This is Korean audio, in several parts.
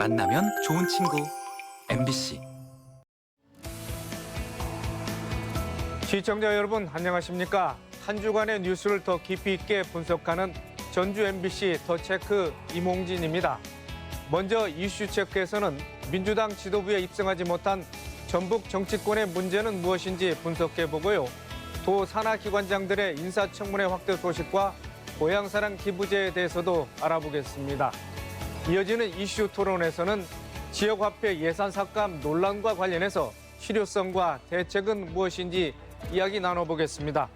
만나면 좋은 친구 MBC. 시청자 여러분 안녕하십니까? 한 주간의 뉴스를 더 깊이 있게 분석하는 전주 MBC 더 체크 이몽진입니다. 먼저 이슈 체크에서는 민주당 지도부에 입성하지 못한 전북 정치권의 문제는 무엇인지 분석해보고요. 도 산하기관장들의 인사청문회 확대 소식과 고향사랑 기부제에 대해서도 알아보겠습니다. 이어지는 이슈 토론에서는 지역화폐 예산 삭감 논란과 관련해서 실효성과 대책은 무엇인지 이야기 나눠보겠습니다.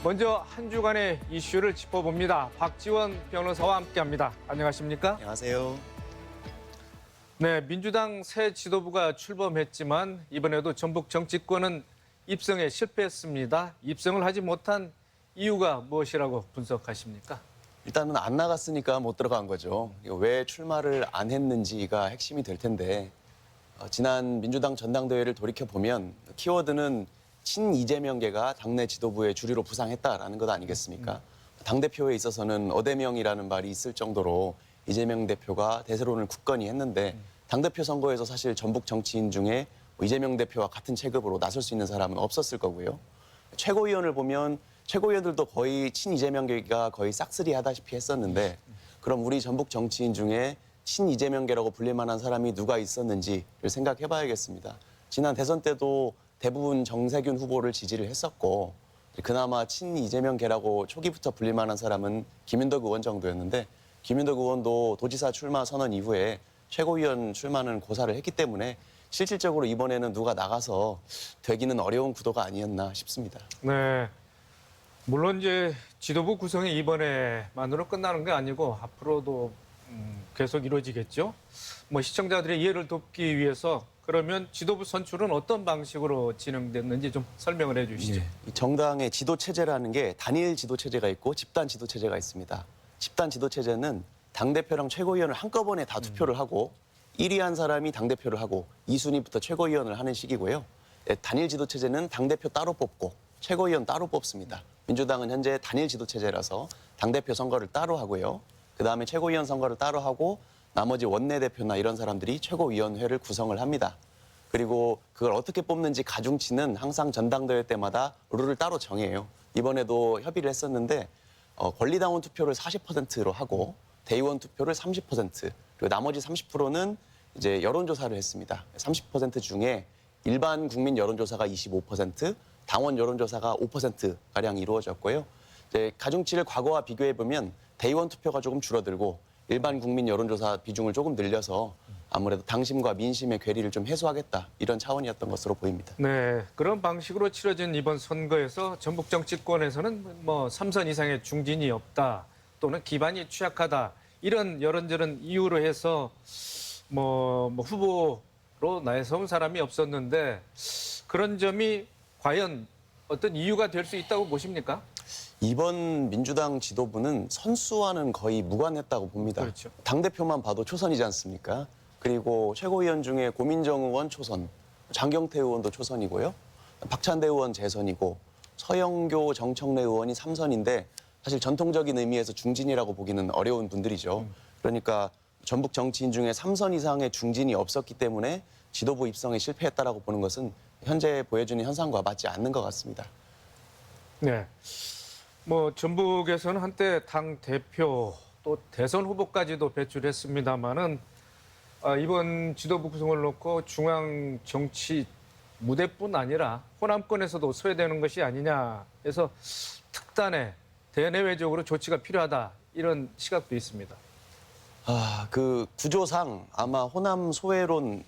먼저 한 주간의 이슈를 짚어봅니다. 박지원 변호사와 함께합니다. 안녕하십니까? 안녕하세요. 네, 민주당 새 지도부가 출범했지만 이번에도 전북 정치권은 입성에 실패했습니다. 입성을 하지 못한 이유가 무엇이라고 분석하십니까? 일단은 안 나갔으니까 못 들어간 거죠. 왜 출마를 안 했는지가 핵심이 될 텐데 지난 민주당 전당대회를 돌이켜보면 키워드는 친이재명계가 당내 지도부의 주류로 부상했다라는 것 아니겠습니까? 당대표에 있어서는 어대명이라는 말이 있을 정도로 이재명 대표가 대세론을 굳건히 했는데 당대표 선거에서 사실 전북 정치인 중에 이재명 대표와 같은 체급으로 나설 수 있는 사람은 없었을 거고요. 최고위원을 보면 최고위원들도 거의 친이재명계가 거의 싹쓸이하다시피 했었는데 그럼 우리 전북 정치인 중에 친이재명계라고 불릴 만한 사람이 누가 있었는지를 생각해봐야겠습니다. 지난 대선 때도 대부분 정세균 후보를 지지를 했었고 그나마 친이재명계라고 초기부터 불릴 만한 사람은 김윤덕 의원 정도였는데 김윤덕 의원도 도지사 출마 선언 이후에 최고위원 출마는 고사를 했기 때문에 실질적으로 이번에는 누가 나가서 되기는 어려운 구도가 아니었나 싶습니다. 네. 물론 이제 지도부 구성이 이번에만으로 끝나는 게 아니고 앞으로도 계속 이루어지겠죠. 뭐 시청자들의 이해를 돕기 위해서 그러면 지도부 선출은 어떤 방식으로 진행됐는지 좀 설명을 해주시죠. 이 정당의 지도 체제라는 게 단일 지도 체제가 있고 집단 지도 체제가 있습니다. 집단 지도 체제는 당 대표랑 최고위원을 한꺼번에 다 투표를 하고 1위 한 사람이 당 대표를 하고 2순위부터 최고위원을 하는 식이고요. 단일 지도 체제는 당 대표 따로 뽑고 최고위원 따로 뽑습니다. 민주당은 현재 단일 지도 체제라서 당대표 선거를 따로 하고요. 그다음에 최고위원 선거를 따로 하고 나머지 원내대표나 이런 사람들이 최고위원회를 구성을 합니다. 그리고 그걸 어떻게 뽑는지 가중치는 항상 전당대회 때마다 룰을 따로 정해요. 이번에도 협의를 했었는데 권리당원 투표를 40%로 하고 대의원 투표를 30% 그리고 나머지 30%는 이제 여론조사를 했습니다. 30% 중에 일반 국민 여론조사가 25%, 당원 여론조사가 5%가량 이루어졌고요. 이제 가중치를 과거와 비교해보면 대의원 투표가 조금 줄어들고 일반 국민 여론조사 비중을 조금 늘려서 아무래도 당심과 민심의 괴리를 좀 해소하겠다 이런 차원이었던 것으로 보입니다. 네, 그런 방식으로 치러진 이번 선거에서 전북 정치권에서는 뭐 3선 이상의 중진이 없다 또는 기반이 취약하다 이런 여론저런 이유로 해서 뭐 후보로 나서온 사람이 없었는데 그런 점이 과연 어떤 이유가 될 수 있다고 보십니까? 이번 민주당 지도부는 선수와는 거의 무관했다고 봅니다. 그렇죠. 당대표만 봐도 초선이지 않습니까? 그리고 최고위원 중에 고민정 의원 초선, 장경태 의원도 초선이고요. 박찬대 의원 재선이고 서영교 정청래 의원이 3선인데 사실 전통적인 의미에서 중진이라고 보기는 어려운 분들이죠. 그러니까 전북 정치인 중에 3선 이상의 중진이 없었기 때문에 지도부 입성에 실패했다라고 보는 것은 현재 보여주는 현상과 맞지 않는 것 같습니다. 네. 뭐 전북에서는 한때 당 대표 또 대선 후보까지도 배출했습니다마는 이번 지도부 구성을 놓고 중앙 정치 무대뿐 아니라 호남권에서도 소외되는 것이 아니냐 해서 특단의 대내외적으로 조치가 필요하다 이런 시각도 있습니다. 그 구조상 아마 호남 소외론은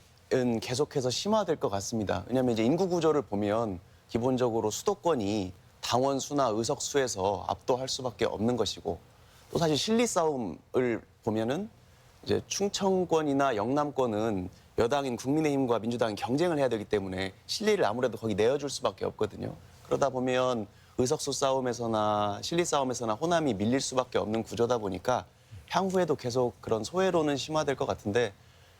계속해서 심화될 것 같습니다. 왜냐하면 이제 인구 구조를 보면 기본적으로 수도권이 당원 수나 의석 수에서 압도할 수밖에 없는 것이고 또 사실 실리 싸움을 보면은 이제 충청권이나 영남권은 여당인 국민의힘과 민주당이 경쟁을 해야 되기 때문에 실리를 아무래도 거기 내어줄 수밖에 없거든요. 그러다 보면 의석수 싸움에서나 실리 싸움에서나 호남이 밀릴 수밖에 없는 구조다 보니까 향후에도 계속 그런 소외론은 심화될 것 같은데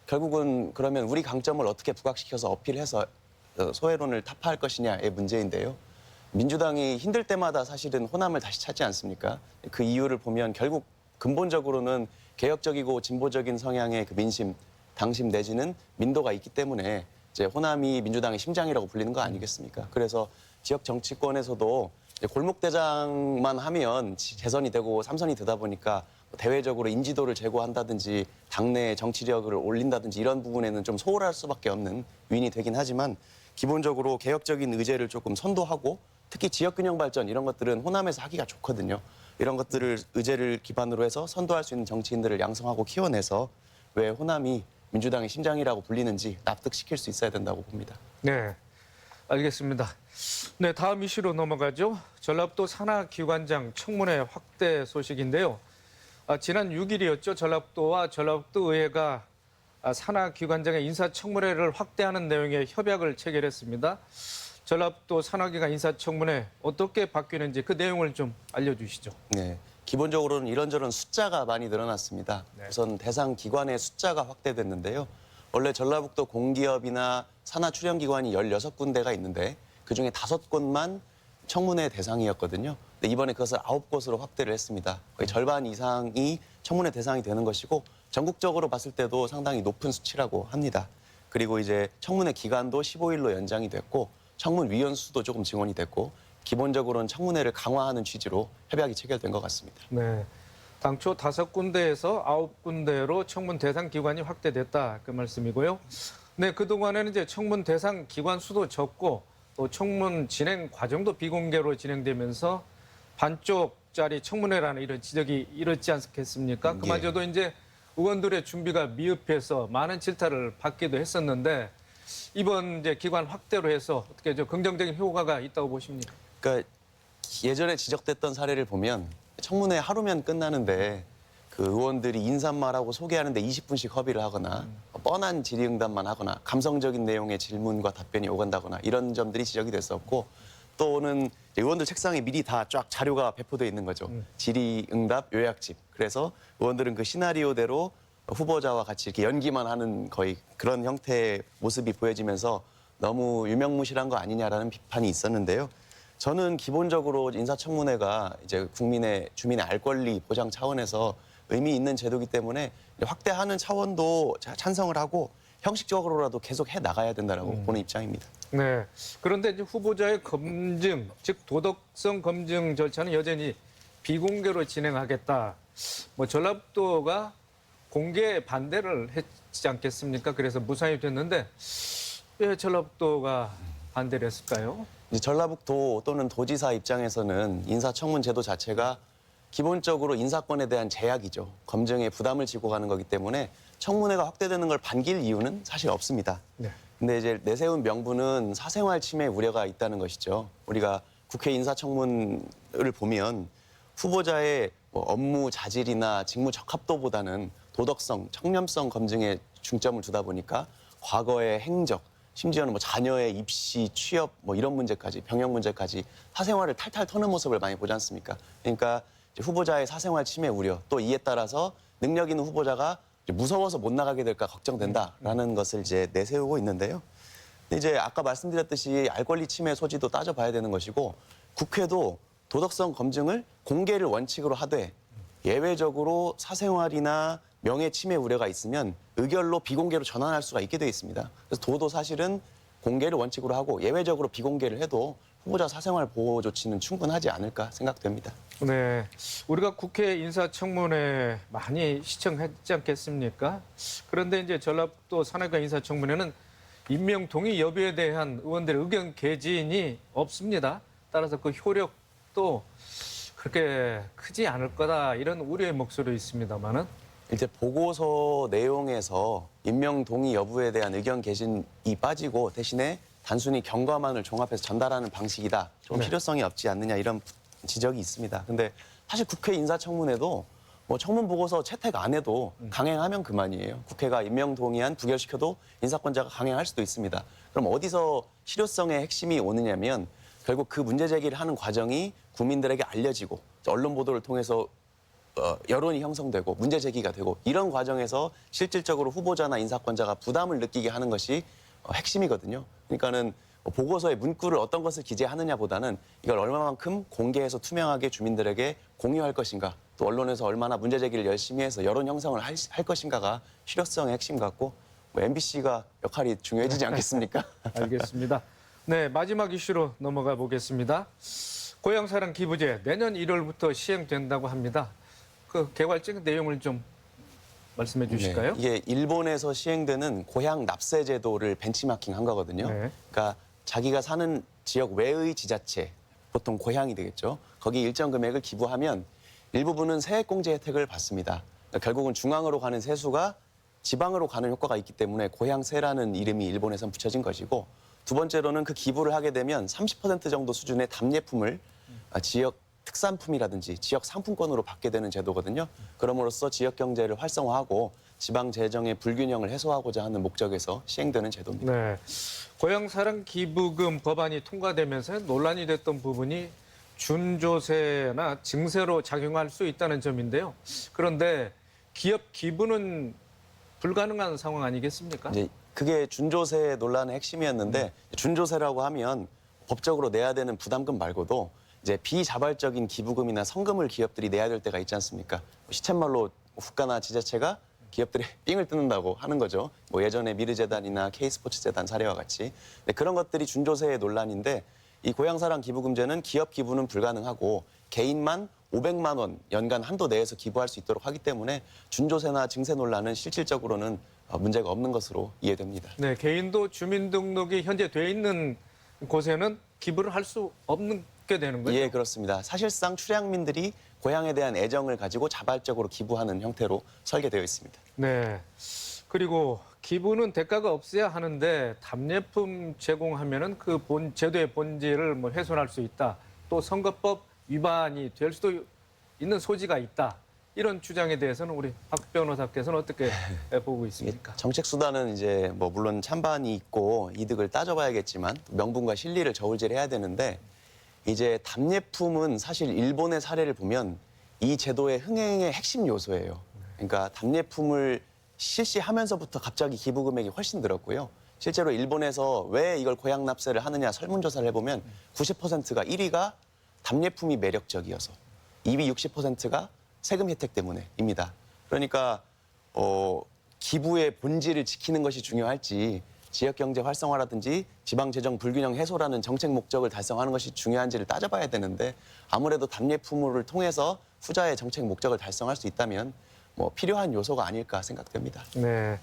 결국은 그러면 우리 강점을 어떻게 부각시켜서 어필해서 소외론을 타파할 것이냐의 문제인데요. 민주당이 힘들 때마다 사실은 호남을 다시 찾지 않습니까? 그 이유를 보면 결국 근본적으로는 개혁적이고 진보적인 성향의 그 민심, 당심 내지는 민도가 있기 때문에 이제 호남이 민주당의 심장이라고 불리는 거 아니겠습니까? 그래서 지역 정치권에서도 이제 골목대장만 하면 재선이 되고 3선이 되다 보니까 대외적으로 인지도를 제고한다든지 당내 정치력을 올린다든지 이런 부분에는 좀 소홀할 수밖에 없는 위인이 되긴 하지만 기본적으로 개혁적인 의제를 조금 선도하고 특히 지역균형 발전 이런 것들은 호남에서 하기가 좋거든요. 이런 것들을 의제를 기반으로 해서 선도할 수 있는 정치인들을 양성하고 키워내서 왜 호남이 민주당의 심장이라고 불리는지 납득시킬 수 있어야 된다고 봅니다. 네, 알겠습니다. 네, 다음 이슈로 넘어가죠. 전라북도 산하기관장 청문회 확대 소식인데요. 지난 6일이었죠. 전라북도와 전라북도 의회가 산하기관장의 인사청문회를 확대하는 내용의 협약을 체결했습니다. 전라북도 산하기관 인사청문회 어떻게 바뀌는지 그 내용을 좀 알려주시죠. 네, 기본적으로는 이런저런 숫자가 많이 늘어났습니다. 네. 우선 대상 기관의 숫자가 확대됐는데요. 원래 전라북도 공기업이나 산하 출연기관이 16군데가 있는데 그중에 5곳만 청문회 대상이었거든요. 근데 이번에 그것을 9곳으로 확대를 했습니다. 거의 절반 이상이 청문회 대상이 되는 것이고 전국적으로 봤을 때도 상당히 높은 수치라고 합니다. 그리고 이제 청문회 기간도 15일로 연장이 됐고 청문위원 수도 조금 증원이 됐고 기본적으로는 청문회를 강화하는 취지로 협약이 체결된 것 같습니다. 네, 당초 5군데에서 9군데로 청문 대상 기관이 확대됐다 그 말씀이고요. 네, 그동안에는 이제 청문 대상 기관 수도 적고 또 청문 진행 과정도 비공개로 진행되면서 반쪽짜리 청문회라는 이런 지적이 일었지 않겠습니까? 그마저도 이제 의원들의 준비가 미흡해서 많은 질타를 받기도 했었는데 이번 이제 기관 확대로 해서 어떻게 좀 긍정적인 효과가 있다고 보십니까? 그러니까 예전에 지적됐던 사례를 보면 청문회 하루면 끝나는데 그 의원들이 인사말하고 소개하는데 20분씩 허비를 하거나 뻔한 질의응답만 하거나 감성적인 내용의 질문과 답변이 오간다거나 이런 점들이 지적이 됐었고 또는 의원들 책상에 미리 다 쫙 자료가 배포돼 있는 거죠. 질의응답 요약집. 그래서 의원들은 그 시나리오대로 후보자와 같이 이렇게 연기만 하는 거의 그런 형태의 모습이 보여지면서 너무 유명무실한 거 아니냐라는 비판이 있었는데요. 저는 기본적으로 인사청문회가 이제 주민의 알 권리 보장 차원에서 의미 있는 제도이기 때문에 확대하는 차원도 찬성을 하고 형식적으로라도 계속 해 나가야 된다라고 보는 입장입니다. 네. 그런데 이제 후보자의 검증, 즉 도덕성 검증 절차는 여전히 비공개로 진행하겠다. 뭐 전라북도가 공개 반대를 했지 않겠습니까? 그래서 무산이 됐는데 왜 전라북도가 반대를 했을까요? 이제 전라북도 또는 도지사 입장에서는 인사청문 제도 자체가 기본적으로 인사권에 대한 제약이죠. 검증에 부담을 지고 가는 거기 때문에 청문회가 확대되는 걸 반길 이유는 사실 없습니다. 네. 근데 이제 내세운 명분은 사생활 침해 우려가 있다는 것이죠. 우리가 국회 인사청문을 보면 후보자의 뭐 업무 자질이나 직무 적합도보다는 도덕성, 청렴성 검증에 중점을 두다 보니까 과거의 행적, 심지어는 뭐 자녀의 입시, 취업 뭐 이런 문제까지, 병역 문제까지 사생활을 탈탈 터는 모습을 많이 보지 않습니까? 그러니까 이제 후보자의 사생활 침해 우려, 또 이에 따라서 능력 있는 후보자가 이제 무서워서 못 나가게 될까 걱정된다라는 것을 이제 내세우고 있는데요. 근데 이제 아까 말씀드렸듯이 알 권리 침해 소지도 따져봐야 되는 것이고 국회도 도덕성 검증을 공개를 원칙으로 하되 예외적으로 사생활이나 명예 침해 우려가 있으면 의결로 비공개로 전환할 수가 있게 돼 있습니다. 그래서 도도 사실은 공개를 원칙으로 하고 예외적으로 비공개를 해도 후보자 사생활 보호 조치는 충분하지 않을까 생각됩니다. 네. 우리가 국회 인사청문회 많이 시청했지 않겠습니까? 그런데 이제 전라북도 산하기관 인사청문회는 임명 동의 여부에 대한 의원들의 의견 개진이 없습니다. 따라서 그 효력도 그렇게 크지 않을 거다 이런 우려의 목소리 있습니다만은 이제 보고서 내용에서 임명 동의 여부에 대한 의견 개진이 빠지고 대신에 단순히 경과만을 종합해서 전달하는 방식이다. 좀 네. 필요성이 없지 않느냐 이런 지적이 있습니다. 근데 사실 국회 인사청문회도 뭐 청문 보고서 채택 안 해도 강행하면 그만이에요. 국회가 임명 동의안 부결시켜도 인사권자가 강행할 수도 있습니다. 그럼 어디서 실효성의 핵심이 오느냐면 결국 그 문제 제기를 하는 과정이 국민들에게 알려지고 언론 보도를 통해서 여론이 형성되고 문제 제기가 되고 이런 과정에서 실질적으로 후보자나 인사권자가 부담을 느끼게 하는 것이 핵심이거든요. 그러니까는 보고서의 문구를 어떤 것을 기재하느냐보다는 이걸 얼마만큼 공개해서 투명하게 주민들에게 공유할 것인가 또 언론에서 얼마나 문제 제기를 열심히 해서 여론 형성을 할 것인가가 실효성의 핵심 같고 MBC가 역할이 중요해지지 않겠습니까? 알겠습니다. 네, 마지막 이슈로 넘어가 보겠습니다. 고향사랑 기부제 내년 1월부터 시행된다고 합니다. 그 개괄적 내용을 좀 말씀해 주실까요? 네, 이게 일본에서 시행되는 고향 납세 제도를 벤치마킹한 거거든요. 네. 그러니까 자기가 사는 지역 외의 지자체, 보통 고향이 되겠죠. 거기 일정 금액을 기부하면 일부분은 세액공제 혜택을 받습니다. 그러니까 결국은 중앙으로 가는 세수가 지방으로 가는 효과가 있기 때문에 고향세라는 이름이 일본에선 붙여진 것이고, 두 번째로는 그 기부를 하게 되면 30% 정도 수준의 답례품을 지역 특산품이라든지 지역 상품권으로 받게 되는 제도거든요. 그럼으로써 지역 경제를 활성화하고 지방 재정의 불균형을 해소하고자 하는 목적에서 시행되는 제도입니다. 네. 고향사랑 기부금 법안이 통과되면서 논란이 됐던 부분이 준조세나 증세로 작용할 수 있다는 점인데요. 그런데 기업 기부는 불가능한 상황 아니겠습니까? 이제 그게 준조세 논란의 핵심이었는데, 준조세라고 하면 법적으로 내야 되는 부담금 말고도 이제 비자발적인 기부금이나 성금을 기업들이 내야 될 때가 있지 않습니까? 시쳇말로 국가나 지자체가 기업들이 삥을 뜯는다고 하는 거죠. 뭐 예전에 미르재단이나 K스포츠재단 사례와 같이. 네, 그런 것들이 준조세의 논란인데, 이 고향사랑 기부금제는 기업 기부는 불가능하고 개인만 500만 원 연간 한도 내에서 기부할 수 있도록 하기 때문에 준조세나 증세 논란은 실질적으로는 문제가 없는 것으로 이해됩니다. 네, 개인도 주민등록이 현재 돼 있는 곳에는 기부를 할 수 없게 되는 거죠? 예, 그렇습니다. 사실상 출향민들이 고향에 대한 애정을 가지고 자발적으로 기부하는 형태로 설계되어 있습니다. 네. 그리고 기부는 대가가 없어야 하는데 답례품 제공하면은 그 제도의 본질을 뭐 훼손할 수 있다. 또 선거법 위반이 될 수도 있는 소지가 있다. 이런 주장에 대해서는 우리 박 변호사께서는 어떻게 보고 있습니까? 정책 수단은 이제 뭐 물론 찬반이 있고 이득을 따져봐야겠지만 명분과 실리를 저울질해야 되는데, 이제 답례품은 사실 일본의 사례를 보면 이 제도의 흥행의 핵심 요소예요. 그러니까 답례품을 실시하면서부터 갑자기 기부 금액이 훨씬 늘었고요. 실제로 일본에서 왜 이걸 고향 납세를 하느냐 설문조사를 해보면 90%가 1위가 답례품이 매력적이어서, 2위 60%가 세금 혜택 때문에입니다. 그러니까 기부의 본질을 지키는 것이 중요할지, 지역 경제 활성화라든지 지방 재정 불균형 해소라는 정책 목적을 달성하는 것이 중요한지를 따져봐야 되는데, 아무래도 답례품을 통해서 후자의 정책 목적을 달성할 수 있다면 뭐 필요한 요소가 아닐까 생각됩니다. 네.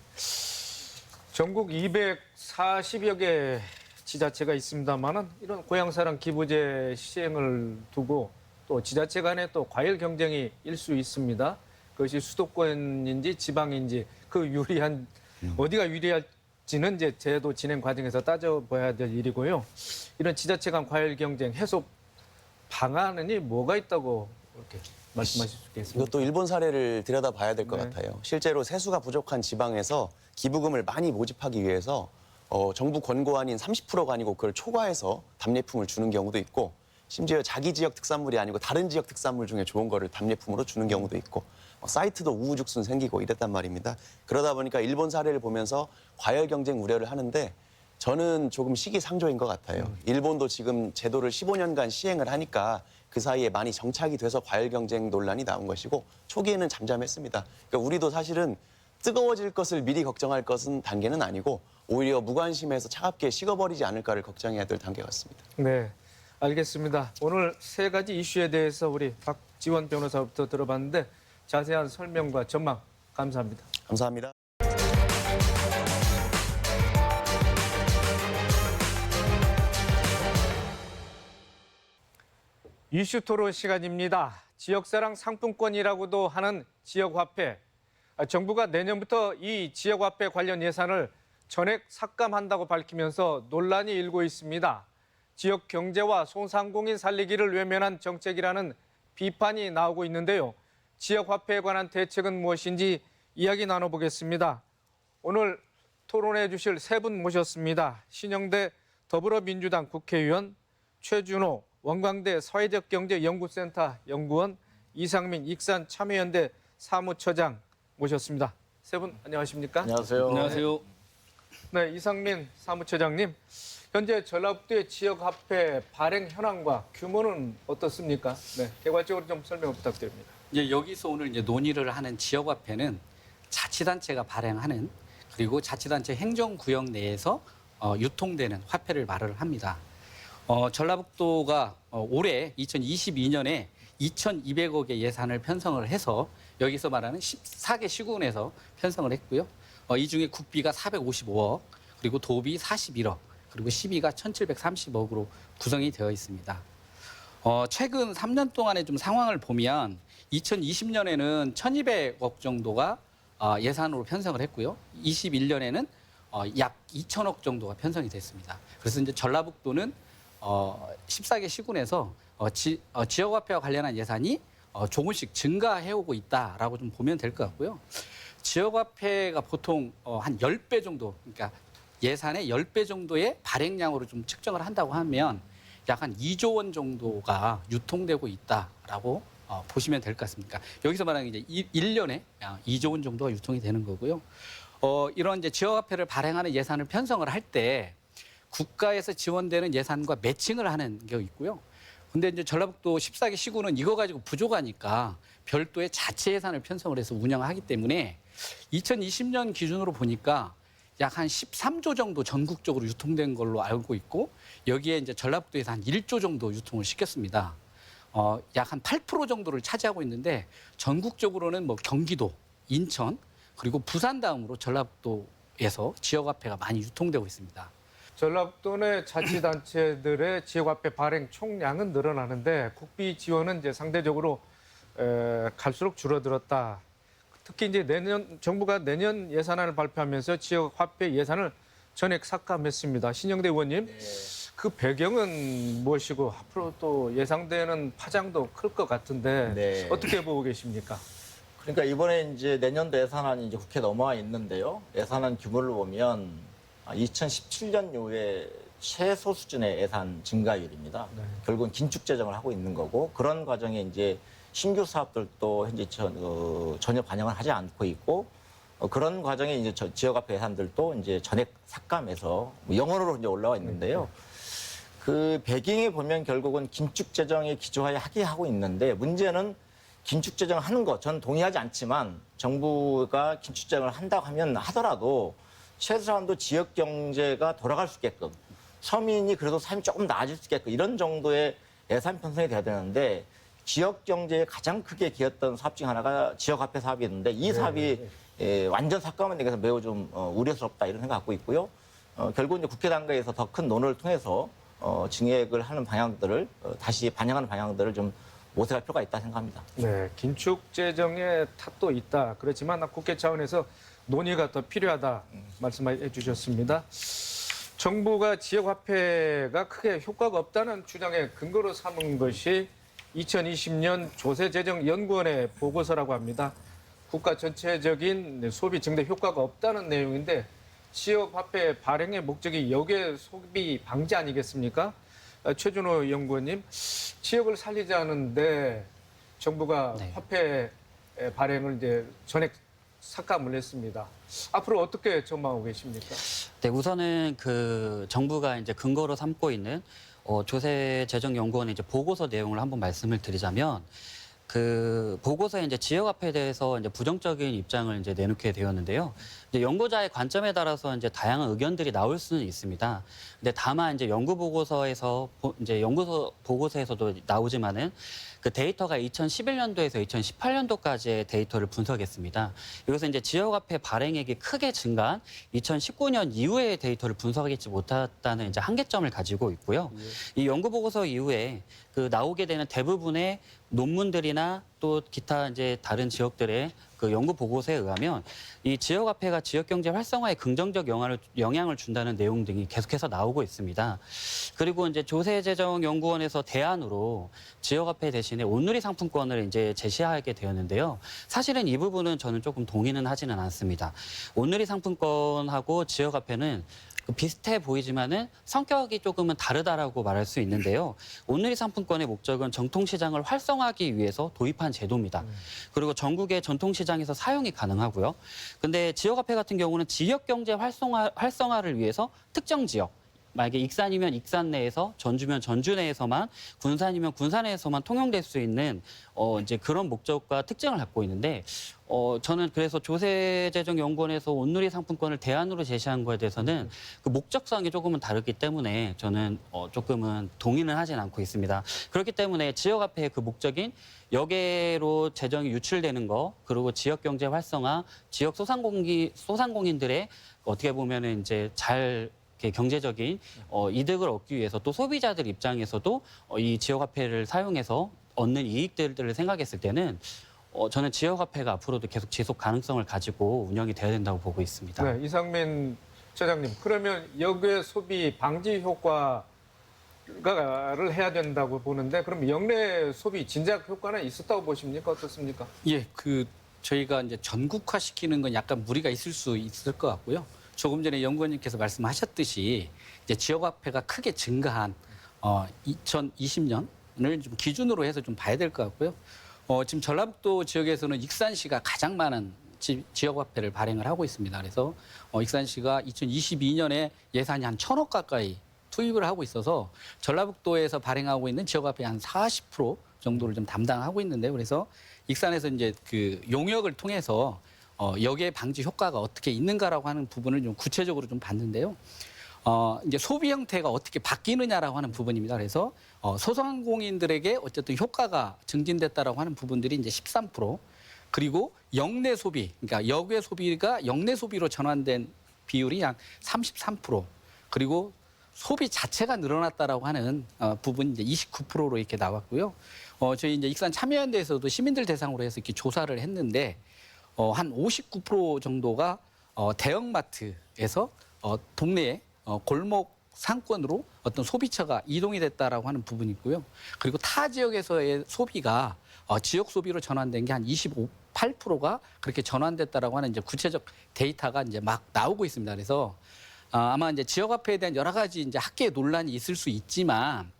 전국 240여 개 지자체가 있습니다만은 이런 고향사랑 기부제 시행을 두고 또 지자체 간에 또 과열 경쟁이 일 수 있습니다. 그것이 수도권인지 지방인지 그 유리한 어디가 유리할지는 이제 제도 진행 과정에서 따져봐야 될 일이고요. 이런 지자체 간 과열 경쟁 해소 방안이 뭐가 있다고 이렇게 말씀하실 수 있겠습니까? 이것도 일본 사례를 들여다봐야 될 것 네. 같아요. 실제로 세수가 부족한 지방에서 기부금을 많이 모집하기 위해서 정부 권고안인 30%가 아니고 그걸 초과해서 답례품을 주는 경우도 있고, 심지어 자기 지역 특산물이 아니고 다른 지역 특산물 중에 좋은 거를 답례품으로 주는 경우도 있고, 사이트도 우후죽순 생기고 이랬단 말입니다. 그러다 보니까 일본 사례를 보면서 과열 경쟁 우려를 하는데, 저는 조금 시기상조인 것 같아요. 일본도 지금 제도를 15년간 시행을 하니까 그 사이에 많이 정착이 돼서 과열 경쟁 논란이 나온 것이고, 초기에는 잠잠했습니다. 그러니까 우리도 사실은 뜨거워질 것을 미리 걱정할 것은 단계는 아니고, 오히려 무관심해서 차갑게 식어버리지 않을까를 걱정해야 될 단계 같습니다. 네, 알겠습니다. 오늘 세 가지 이슈에 대해서 우리 박지원 변호사부터 들어봤는데 자세한 설명과 전망 감사합니다. 감사합니다. 이슈 토론 시간입니다. 지역사랑 상품권이라고도 하는 지역화폐. 정부가 내년부터 이 지역화폐 관련 예산을 전액 삭감한다고 밝히면서 논란이 일고 있습니다. 지역 경제와 소상공인 살리기를 외면한 정책이라는 비판이 나오고 있는데요. 지역화폐에 관한 대책은 무엇인지 이야기 나눠보겠습니다. 오늘 토론해 주실 세 분 모셨습니다. 신영대 더불어민주당 국회의원, 최준호 원광대 사회적경제연구센터 연구원, 이상민 익산 참여연대 사무처장 모셨습니다. 세 분 안녕하십니까? 안녕하세요. 안녕하세요. 네, 이상민 사무처장님, 현재 전라북도의 지역화폐 발행 현황과 규모는 어떻습니까? 네, 개괄적으로 좀 설명 부탁드립니다. 이제 여기서 오늘 이제 논의를 하는 지역화폐는 자치단체가 발행하는 그리고 자치단체 행정구역 내에서 유통되는 화폐를 말을 합니다. 전라북도가 올해 2022년에 2,200억의 예산을 편성을 해서 여기서 말하는 14개 시군에서 편성을 했고요. 이 중에 국비가 455억, 그리고 도비 41억, 그리고 시비가 1,730억으로 구성이 되어 있습니다. 최근 3년 동안의 좀 상황을 보면 2020년에는 1,200억 정도가 예산으로 편성을 했고요. 21년에는 약 2,000억 정도가 편성이 됐습니다. 그래서 이제 전라북도는 14개 시군에서 지역화폐와 관련한 예산이 조금씩 증가해오고 있다라고 좀 보면 될 것 같고요. 지역화폐가 보통 한 10배 정도, 그러니까 예산의 10배 정도의 발행량으로 좀 측정을 한다고 하면 약 한 2조 원 정도가 유통되고 있다라고 보시면 될 것 같습니다. 여기서 말하는 게 이제 1년에 약 2조 원 정도가 유통이 되는 거고요. 이런 이제 지역화폐를 발행하는 예산을 편성을 할 때 국가에서 지원되는 예산과 매칭을 하는 게 있고요. 근데 이제 전라북도 14개 시군은 이거 가지고 부족하니까 별도의 자체 예산을 편성을 해서 운영을 하기 때문에 2020년 기준으로 보니까 약 한 13조 정도 전국적으로 유통된 걸로 알고 있고 여기에 이제 전라북도에서 한 1조 정도 유통을 시켰습니다. 약 한 8% 정도를 차지하고 있는데 전국적으로는 뭐 경기도, 인천, 그리고 부산 다음으로 전라북도에서 지역화폐가 많이 유통되고 있습니다. 전라북도 내 자치단체들의 지역화폐 발행 총량은 늘어나는데 국비 지원은 이제 상대적으로 갈수록 줄어들었다. 특히 이제 정부가 내년 예산안을 발표하면서 지역화폐 예산을 전액 삭감했습니다. 신영대 의원님, 그 배경은 무엇이고 앞으로 또 예상되는 파장도 클 것 같은데 어떻게 보고 계십니까? 그러니까 이번에 이제 내년도 예산안이 이제 국회에 넘어와 있는데요. 예산안 규모를 보면 2017년 이후에 최소 수준의 예산 증가율입니다. 결국은 긴축 재정을 하고 있는 거고 그런 과정에 이제 신규 사업들도 현재 전혀 반영을 하지 않고 있고 그런 과정에 이제 지역화폐 예산들도 이제 전액 삭감해서 영원으로 이제 올라와 있는데요. 그 배경에 보면 결국은 긴축 재정에 기초하에 하게 하고 있는데 문제는 긴축 재정을 하는 것, 전 동의하지 않지만 정부가 긴축 재정을 한다고 하면 하더라도 최소한도 지역 경제가 돌아갈 수 있게끔 서민이 그래도 삶이 조금 나아질 수 있게끔 이런 정도의 예산 편성이 돼야 되는데 지역 경제에 가장 크게 기였던 사업 중 하나가 지역화폐 사업이었는데 이 사업이 완전 삭감은 되어서 매우 좀 우려스럽다 이런 생각 갖고 있고요. 결국 이제 국회 단계에서 더 큰 논의를 통해서 증액을 하는 방향들을 다시 반영하는 방향들을 좀 모색할 필요가 있다 생각합니다. 네, 긴축 재정의 탓도 있다. 그렇지만 국회 차원에서 논의가 더 필요하다 말씀해 주셨습니다. 정부가 지역화폐가 크게 효과가 없다는 주장에 근거로 삼은 것이 2020년 조세재정연구원의 보고서라고 합니다. 국가 전체적인 소비 증대 효과가 없다는 내용인데 지역화폐 발행의 목적이 역외 소비 방지 아니겠습니까? 최준호 연구원님, 지역을 살리자는데 정부가 화폐 발행을 이제 전액 삭감을 했습니다. 앞으로 어떻게 전망하고 계십니까? 네, 우선은 그 정부가 이제 근거로 삼고 있는 조세재정연구원의 이제 보고서 내용을 한번 말씀을 드리자면 그 보고서에 이제 지역화폐에 대해서 이제 부정적인 입장을 이제 내놓게 되었는데요. 이제 연구자의 관점에 따라서 이제 다양한 의견들이 나올 수는 있습니다. 근데 다만 이제 연구 보고서에서 이제 연구소 보고서에서도 나오지만은 그 데이터가 2011년도에서 2018년도까지의 데이터를 분석했습니다. 여기서 이제 지역화폐 발행액이 크게 증가한 2019년 이후의 데이터를 분석하지 못했다는 이제 한계점을 가지고 있고요. 이 연구 보고서 이후에 그 나오게 되는 대부분의 논문들이나 또 기타 이제 다른 지역들의 그 연구 보고서에 의하면 이 지역화폐가 지역 경제 활성화에 긍정적 영향을 준다는 내용 등이 계속해서 나오고 있습니다. 그리고 이제 조세재정연구원에서 대안으로 지역화폐 대신에 온누리 상품권을 이제 제시하게 되었는데요. 사실은 이 부분은 저는 조금 동의는 하지는 않습니다. 온누리 상품권하고 지역화폐는 비슷해 보이지만은 성격이 조금은 다르다라고 말할 수 있는데요. 온누리 상품권의 목적은 전통시장을 활성화하기 위해서 도입한 제도입니다. 그리고 전국의 전통시장에서 사용이 가능하고요. 근데 지역화폐 같은 경우는 지역 경제 활성화를 위해서 특정 지역, 만약에 익산이면 익산 내에서, 전주면 전주 내에서만, 군산이면 군산 내에서만 통용될 수 있는 이제 그런 목적과 특징을 갖고 있는데 저는 그래서 조세재정연구원에서 온누리 상품권을 대안으로 제시한 거에 대해서는 그 목적성이 조금은 다르기 때문에 저는 조금은 동의는 하진 않고 있습니다. 그렇기 때문에 지역화폐의 그 목적인 여계로 재정이 유출되는 거, 그리고 지역 경제 활성화, 지역 소상공인들의 어떻게 보면은 이제 잘 경제적인 이득을 얻기 위해서, 또 소비자들 입장에서도 이 지역화폐를 사용해서 얻는 이익들을 생각했을 때는 저는 지역화폐가 앞으로도 계속 지속 가능성을 가지고 운영이 돼야 된다고 보고 있습니다. 네, 이상민 처장님, 그러면 역외 소비 방지 효과를 해야 된다고 보는데, 그럼 역내 소비 진작 효과는 있었다고 보십니까? 어떻습니까? 예, 저희가 이제 전국화시키는 건 약간 무리가 있을 수 있을 것 같고요. 조금 전에 연구원님께서 말씀하셨듯이 이제 지역화폐가 크게 증가한 2020년을 좀 기준으로 해서 좀 봐야 될 것 같고요. 지금 전라북도 지역에서는 익산시가 가장 많은 지역화폐를 발행을 하고 있습니다. 그래서 익산시가 2022년에 예산이 한 1,000억 가까이 투입을 하고 있어서 전라북도에서 발행하고 있는 지역화폐 한 40% 정도를 좀 담당하고 있는데요. 그래서 익산에서 이제 그 용역을 통해서 역외 방지 효과가 어떻게 있는가라고 하는 부분을 좀 구체적으로 좀 봤는데요. 이제 소비 형태가 어떻게 바뀌느냐라고 하는 부분입니다. 그래서 소상공인들에게 어쨌든 효과가 증진됐다라고 하는 부분들이 이제 13%, 그리고 역내 소비, 그러니까 역외 소비가 역내 소비로 전환된 비율이 한 33%, 그리고 소비 자체가 늘어났다라고 하는 부분이 이제 29%로 이렇게 나왔고요. 저희 이제 익산 참여연대에서도 시민들 대상으로 해서 이렇게 조사를 했는데 한 59% 정도가 대형마트에서 동네에 골목 상권으로 어떤 소비처가 이동이 됐다라고 하는 부분이 있고요. 그리고 타 지역에서의 소비가 지역 소비로 전환된 게 한 28%가 그렇게 전환됐다라고 하는 이제 구체적 데이터가 이제 막 나오고 있습니다. 그래서 아마 이제 지역화폐에 대한 여러 가지 이제 학계 논란이 있을 수 있지만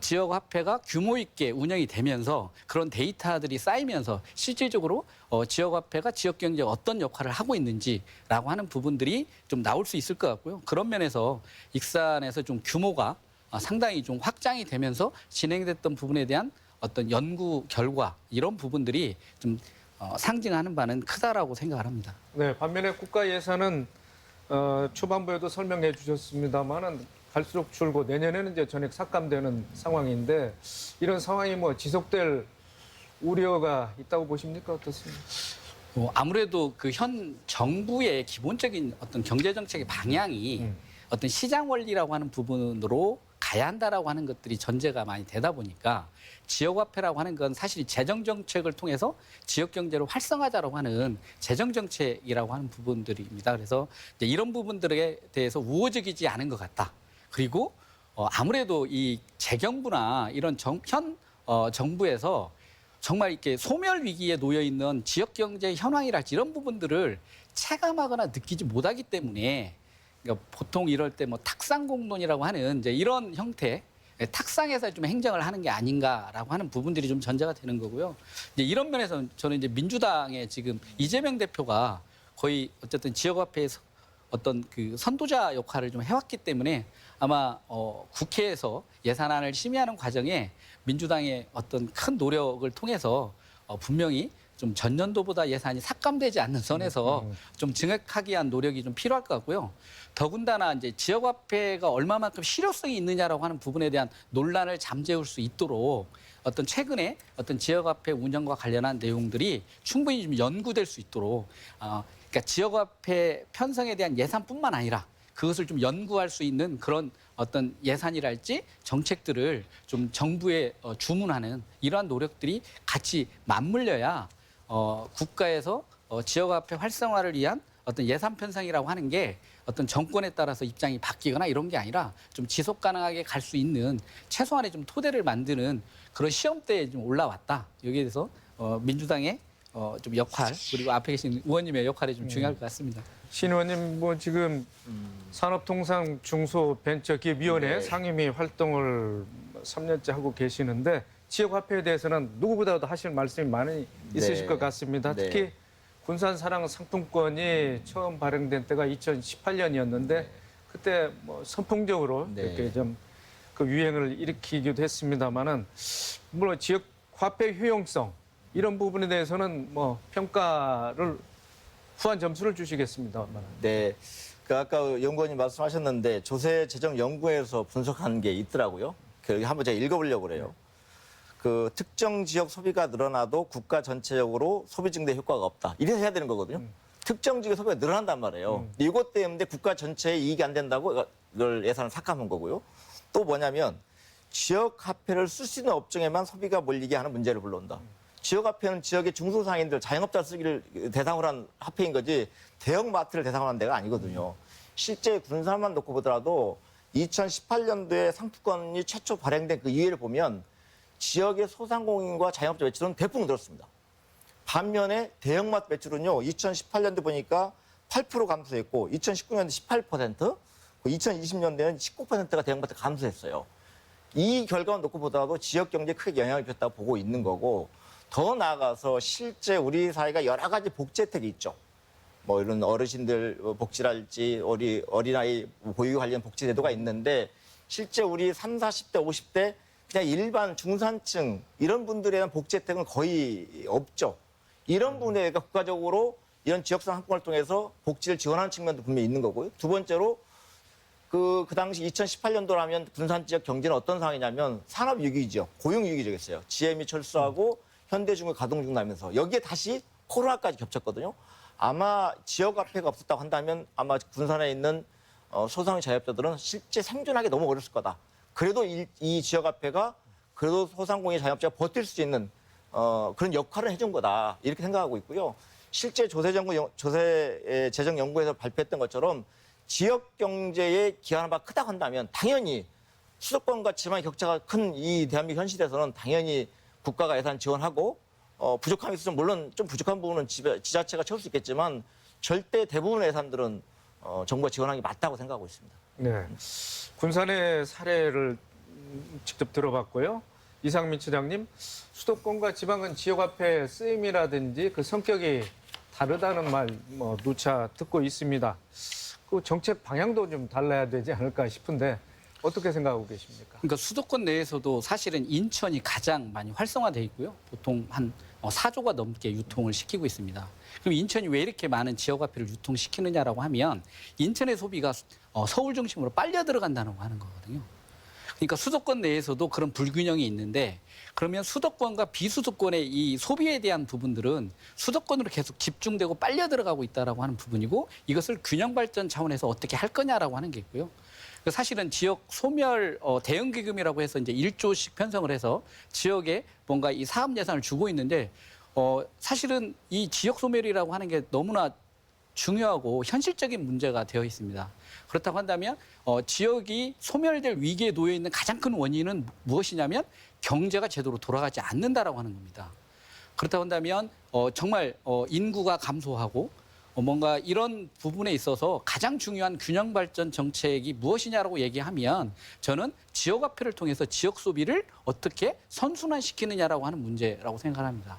지역화폐가 규모 있게 운영이 되면서 그런 데이터들이 쌓이면서 실질적으로 지역화폐가 지역경제에 어떤 역할을 하고 있는지라고 하는 부분들이 좀 나올 수 있을 것 같고요. 그런 면에서 익산에서 좀 규모가 상당히 좀 확장이 되면서 진행됐던 부분에 대한 어떤 연구 결과, 이런 부분들이 좀 상징하는 바는 크다라고 생각을 합니다. 네, 반면에 국가 예산은 초반부에도 설명해 주셨습니다만은 갈수록 줄고 내년에는 이제 전액 삭감되는 상황인데, 이런 상황이 뭐 지속될 우려가 있다고 보십니까? 어떻습니까? 아무래도 그 현 정부의 기본적인 어떤 경제 정책의 방향이 어떤 시장 원리라고 하는 부분으로 가야 한다라고 하는 것들이 전제가 많이 되다 보니까 지역화폐라고 하는 건 사실 재정 정책을 통해서 지역 경제를 활성화하자라고 하는 재정 정책이라고 하는 부분들입니다. 그래서 이제 이런 부분들에 대해서 우호적이지 않은 것 같다. 그리고 아무래도 이 재경부나 이런 현 정부에서 정말 이렇게 소멸 위기에 놓여 있는 지역 경제 현황이랄지 이런 부분들을 체감하거나 느끼지 못하기 때문에, 그러니까 보통 이럴 때 뭐 탁상 공론이라고 하는 이제 이런 형태, 탁상에서 좀 행정을 하는 게 아닌가라고 하는 부분들이 좀 전제가 되는 거고요. 이제 이런 면에서 저는 이제 민주당의 지금 이재명 대표가 거의 어쨌든 지역화폐에서 어떤 그 선도자 역할을 좀 해왔기 때문에 아마 국회에서 예산안을 심의하는 과정에 민주당의 어떤 큰 노력을 통해서 분명히 좀 전년도보다 예산이 삭감되지 않는 선에서 좀 증액하기 위한 노력이 좀 필요할 것 같고요. 더군다나 이제 지역화폐가 얼마만큼 실효성이 있느냐라고 하는 부분에 대한 논란을 잠재울 수 있도록 어떤 최근에 어떤 지역화폐 운영과 관련한 내용들이 충분히 좀 연구될 수 있도록 그러니까 지역화폐 편성에 대한 예산뿐만 아니라 그것을 좀 연구할 수 있는 그런 어떤 예산이랄지 정책들을 좀 정부에 주문하는 이러한 노력들이 같이 맞물려야 국가에서 지역화폐 활성화를 위한 어떤 예산 편성이라고 하는 게 어떤 정권에 따라서 입장이 바뀌거나 이런 게 아니라 좀 지속 가능하게 갈 수 있는 최소한의 좀 토대를 만드는 그런 시험대에 좀 올라왔다. 여기에 대해서 민주당의 좀 역할, 그리고 앞에 계신 의원님의 역할이 좀 중요할 것 같습니다. 신 의원님, 뭐 지금 산업통상중소벤처기업위원회 네. 상임위 활동을 3년째 하고 계시는데, 지역화폐에 대해서는 누구보다도 하실 말씀이 많이 있으실 네. 것 같습니다. 네. 특히 군산사랑 상품권이 처음 발행된 때가 2018년이었는데 그때 뭐 선풍적으로 네. 이렇게 좀 그 유행을 일으키기도 했습니다만은 물론 지역 화폐 효용성 이런 부분에 대해서는 뭐 평가를 후한 점수를 주시겠습니다만. 네. 그 아까 연구원님 말씀하셨는데 조세재정연구에서 분석한 게 있더라고요. 그 한번 제가 읽어보려고 그래요. 그 특정 지역 소비가 늘어나도 국가 전체적으로 소비 증대 효과가 없다. 이래서 해야 되는 거거든요. 특정 지역 소비가 늘어난단 말이에요. 이것 때문에 국가 전체에 이익이 안 된다고 이걸 예산을 삭감한 거고요. 또 뭐냐면 지역 화폐를 쓸 수 있는 업종에만 소비가 몰리게 하는 문제를 불러온다. 지역 화폐는 지역의 중소상인들, 자영업자 쓰기를 대상으로 한 화폐인 거지 대형 마트를 대상으로 한 데가 아니거든요. 실제 군산만 놓고 보더라도 2018년도에 상품권이 최초 발행된 그 이해를 보면 지역의 소상공인과 자영업자 매출은 대폭 늘었습니다. 반면에 대형마트 매출은요, 2018년도 보니까 8% 감소했고, 2019년도 18%, 2020년도에는 19%가 대형마트 감소했어요. 이 결과만 놓고 보더라도 지역 경제에 크게 영향을 줬다고 보고 있는 거고, 더 나아가서 실제 우리 사회가 여러 가지 복지 혜택이 있죠. 뭐 이런 어르신들 복지랄지, 어린아이 보육 관련 복지 제도가 있는데, 실제 우리 30, 40대, 50대 그냥 일반 중산층 이런 분들에 대한 복지 혜택은 거의 없죠. 이런 분에 국가적으로 이런 지역상 상품을 통해서 복지를 지원하는 측면도 분명히 있는 거고요. 두 번째로 그 당시 2018년도라면 군산 지역 경제는 어떤 상황이냐면 산업 위기죠. 고용 위기적이었어요. GM이 철수하고 현대중공업 가동 중 나면서 여기에 다시 코로나까지 겹쳤거든요. 아마 지역 화폐가 없었다고 한다면 아마 군산에 있는 소상공인 자영업자들은 실제 생존하기 너무 어렸을 거다. 그래도 이 지역 화폐가 그래도 소상공인 자영업자가 버틸 수 있는 그런 역할을 해준 거다. 이렇게 생각하고 있고요. 실제 조세재정연구에서 발표했던 것처럼 지역 경제에 기여하는 바가 크다고 한다면 당연히 수도권과 지방의 격차가 큰 이 대한민국 현실에서는 당연히 국가가 예산 지원하고 부족함이 있으면 물론 좀 부족한 부분은 지자체가 채울 수 있겠지만 절대 대부분의 예산들은 정부가 지원하는 게 맞다고 생각하고 있습니다. 네. 군산의 사례를 직접 들어봤고요. 이상민 처장님, 수도권과 지방은 지역화폐 쓰임이라든지 그 성격이 다르다는 말 누차 듣고 있습니다. 그 정책 방향도 좀 달라야 되지 않을까 싶은데 어떻게 생각하고 계십니까? 그러니까 수도권 내에서도 사실은 인천이 가장 많이 활성화돼 있고요. 보통 한 4조가 넘게 유통을 시키고 있습니다. 그럼 인천이 왜 이렇게 많은 지역화폐를 유통시키느냐라고 하면 인천의 소비가 서울 중심으로 빨려 들어간다고 하는 거거든요. 그러니까 수도권 내에서도 그런 불균형이 있는데 그러면 수도권과 비수도권의 이 소비에 대한 부분들은 수도권으로 계속 집중되고 빨려 들어가고 있다라고 하는 부분이고 이것을 균형 발전 차원에서 어떻게 할 거냐라고 하는 게 있고요. 사실은 지역 소멸 대응 기금이라고 해서 이제 1조씩 편성을 해서 지역에 뭔가 이 사업 예산을 주고 있는데 사실은 이 지역 소멸이라고 하는 게 너무나 중요하고 현실적인 문제가 되어 있습니다. 그렇다고 한다면 지역이 소멸될 위기에 놓여 있는 가장 큰 원인은 무엇이냐면 경제가 제대로 돌아가지 않는다라고 하는 겁니다. 그렇다고 한다면 정말 인구가 감소하고 뭔가 이런 부분에 있어서 가장 중요한 균형 발전 정책이 무엇이냐라고 얘기하면 저는 지역 화폐를 통해서 지역 소비를 어떻게 선순환시키느냐라고 하는 문제라고 생각합니다.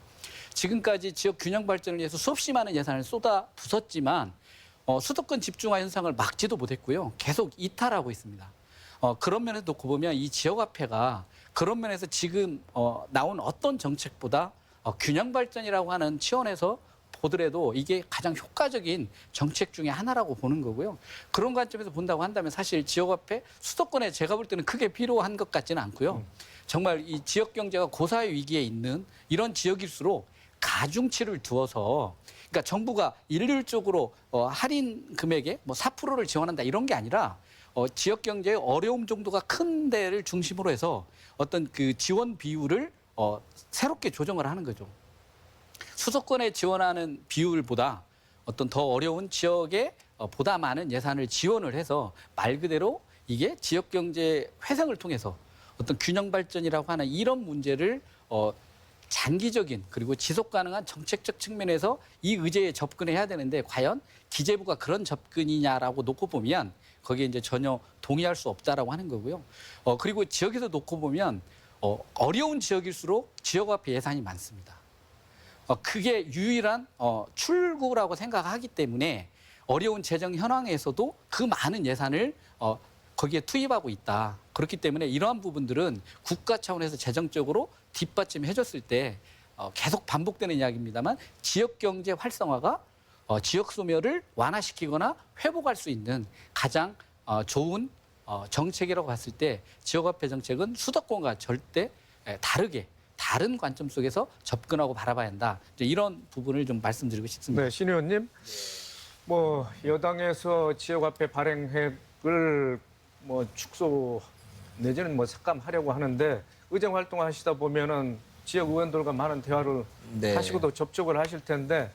지금까지 지역 균형 발전을 위해서 수없이 많은 예산을 쏟아 부었지만 수도권 집중화 현상을 막지도 못했고요. 계속 이탈하고 있습니다. 그런 면에서 놓고 보면 이 지역 화폐가 그런 면에서 지금 나온 어떤 정책보다 균형 발전이라고 하는 차원에서 보더라도 이게 가장 효과적인 정책 중에 하나라고 보는 거고요. 그런 관점에서 본다고 한다면 사실 지역화폐 수도권에 제가 볼 때는 크게 필요한 것 같지는 않고요. 정말 이 지역 경제가 고사의 위기에 있는 이런 지역일수록 가중치를 두어서 그러니까 정부가 일률적으로 할인 금액에 뭐 4%를 지원한다 이런 게 아니라 지역 경제의 어려움 정도가 큰 데를 중심으로 해서 어떤 그 지원 비율을 새롭게 조정을 하는 거죠. 수도권에 지원하는 비율보다 어떤 더 어려운 지역에 보다 많은 예산을 지원을 해서 말 그대로 이게 지역 경제 회생을 통해서 어떤 균형 발전이라고 하는 이런 문제를 장기적인 그리고 지속 가능한 정책적 측면에서 이 의제에 접근해야 되는데 과연 기재부가 그런 접근이냐라고 놓고 보면 거기에 이제 전혀 동의할 수 없다라고 하는 거고요. 그리고 지역에서 놓고 보면 어려운 지역일수록 지역화폐 예산이 많습니다. 그게 유일한 출구라고 생각하기 때문에 어려운 재정 현황에서도 그 많은 예산을 거기에 투입하고 있다. 그렇기 때문에 이러한 부분들은 국가 차원에서 재정적으로 뒷받침해줬을 때 계속 반복되는 이야기입니다만 지역 경제 활성화가 지역 소멸을 완화시키거나 회복할 수 있는 가장 좋은 정책이라고 봤을 때 지역화폐 정책은 수도권과 절대 다르게 다른 관점 속에서 접근하고 바라봐야 한다. 이제 이런 부분을 좀 말씀드리고 싶습니다. 네, 신 의원님. 뭐 여당에서 지역화폐 발행액을 뭐 축소 내지는 뭐 삭감하려고 하는데 의정 활동하시다 보면은 지역 의원들과 많은 대화를 네. 하시고도 접촉을 하실 텐데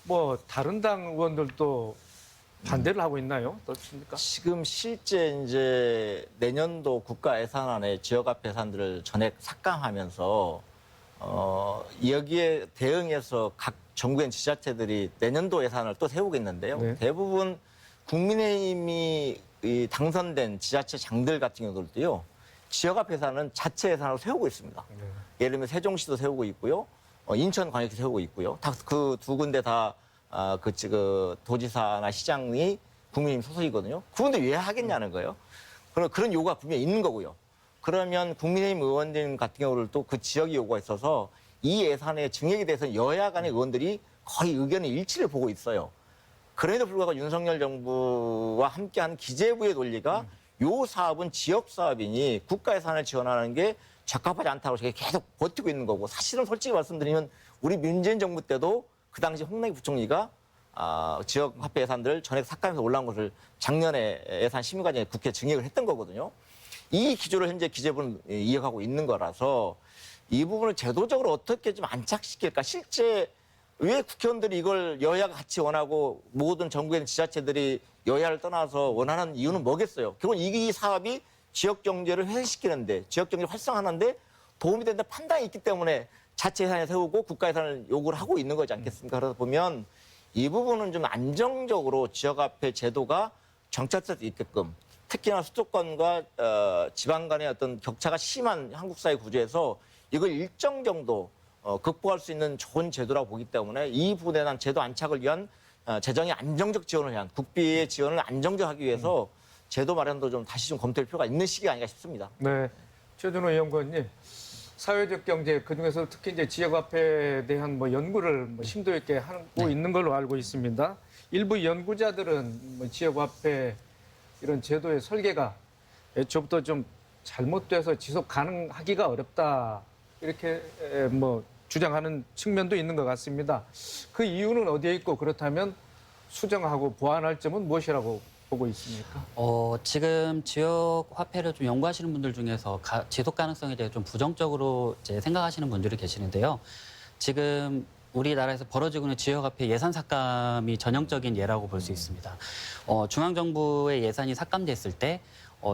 뭐 다른 당 의원들도 반대를 하고 있나요? 어떻습니까? 지금 실제 이제 내년도 국가 예산안에 지역화폐 예산들을 전액 삭감하면서 여기에 대응해서 각 정부의 지자체들이 내년도 예산을 또 세우겠는데요. 네. 대부분 국민의힘이 이 당선된 지자체장들 같은 경우들도요. 지역화폐 예산은 자체 예산으로 세우고 있습니다. 네. 예를 들면 세종시도 세우고 있고요. 인천광역시 세우고 있고요. 다 그 두 군데 다 그 도지사나 시장이 국민의힘 소속이거든요. 그런데 왜 하겠냐는 거예요. 그런 요구가 분명히 있는 거고요. 그러면 국민의힘 의원님 같은 경우를 또 그 지역의 요구가 있어서 이 예산의 증액에 대해서 여야 간의 의원들이 거의 의견의 일치를 보고 있어요. 그럼에도 불구하고 윤석열 정부와 함께하는 기재부의 논리가 요 사업은 지역 사업이니 국가 예산을 지원하는 게 적합하지 않다고 계속 버티고 있는 거고 사실은 솔직히 말씀드리면 우리 문재인 정부 때도 그 당시 홍남기 부총리가 지역 화폐 예산들을 전액 삭감해서 올라온 것을 작년에 예산 심의과정에 국회에 증액을 했던 거거든요. 이 기조를 현재 기재부는 이어가고 있는 거라서 이 부분을 제도적으로 어떻게 좀 안착시킬까? 실제 왜 국회의원들이 이걸 여야가 같이 원하고 모든 정부의 지자체들이 여야를 떠나서 원하는 이유는 뭐겠어요? 결국은 이 사업이 지역 경제를 회생시키는데 지역 경제를 활성화하는데 도움이 된다 판단이 있기 때문에 자체 예산을 세우고 국가 예산을 요구를 하고 있는 거지 않겠습니까? 그러다 보면 이 부분은 좀 안정적으로 지역화폐 제도가 정착될 수 있게끔 특히나 수도권과 지방 간의 어떤 격차가 심한 한국 사회 구조에서 이걸 일정 정도 극복할 수 있는 좋은 제도라고 보기 때문에 이 부분에 대한 제도 안착을 위한 재정의 안정적 지원을 위한 국비의 지원을 안정적하기 위해서 제도 마련도 좀 다시 좀 검토할 필요가 있는 시기가 아닌가 싶습니다. 네, 최준호 연구원님. 사회적 경제 그중에서 특히 이제 지역화폐에 대한 뭐 연구를 뭐 심도 있게 하고 있는 걸로 알고 있습니다. 일부 연구자들은 뭐 지역화폐 이런 제도의 설계가 애초부터 좀 잘못돼서 지속 가능하기가 어렵다 이렇게 뭐 주장하는 측면도 있는 것 같습니다. 그 이유는 어디에 있고 그렇다면 수정하고 보완할 점은 무엇이라고 보고 있습니까? 지금 지역 화폐를 좀 연구하시는 분들 중에서 지속 가능성에 대해 좀 부정적으로 이제 생각하시는 분들이 계시는데요. 지금 우리나라에서 벌어지고 있는 지역 화폐 예산 삭감이 전형적인 예라고 볼 수 있습니다. 중앙정부의 예산이 삭감됐을 때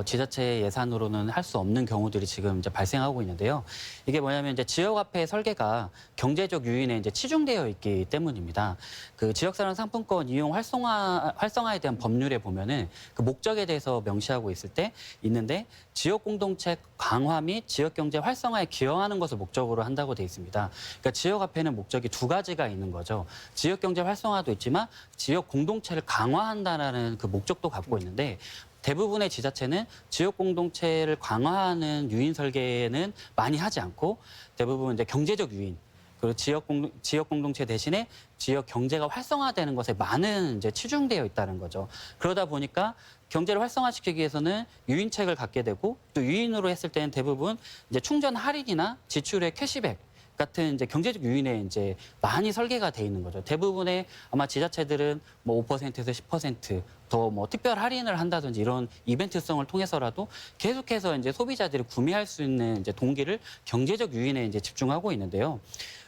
지자체 예산으로는 할 수 없는 경우들이 지금 이제 발생하고 있는데요. 이게 뭐냐면 이제 지역화폐 설계가 경제적 유인에 이제 치중되어 있기 때문입니다. 그 지역사랑 상품권 이용 활성화에 대한 법률에 보면은 그 목적에 대해서 명시하고 있는데 지역 공동체 강화 및 지역 경제 활성화에 기여하는 것을 목적으로 한다고 돼 있습니다. 그러니까 지역화폐는 목적이 두 가지가 있는 거죠. 지역 경제 활성화도 있지만 지역 공동체를 강화한다라는 그 목적도 갖고 있는데. 대부분의 지자체는 지역 공동체를 강화하는 유인 설계는 많이 하지 않고 대부분 이제 경제적 유인 그리고 지역 공동체 대신에 지역 경제가 활성화되는 것에 많은 이제 치중되어 있다는 거죠. 그러다 보니까 경제를 활성화시키기 위해서는 유인책을 갖게 되고 또 유인으로 했을 때는 대부분 이제 충전 할인이나 지출의 캐시백 같은 이제 경제적 유인에 이제 많이 설계가 돼 있는 거죠. 대부분의 아마 지자체들은 뭐 5%에서 10% 더 뭐 특별 할인을 한다든지 이런 이벤트성을 통해서라도 계속해서 이제 소비자들이 구매할 수 있는 이제 동기를 경제적 유인에 이제 집중하고 있는데요.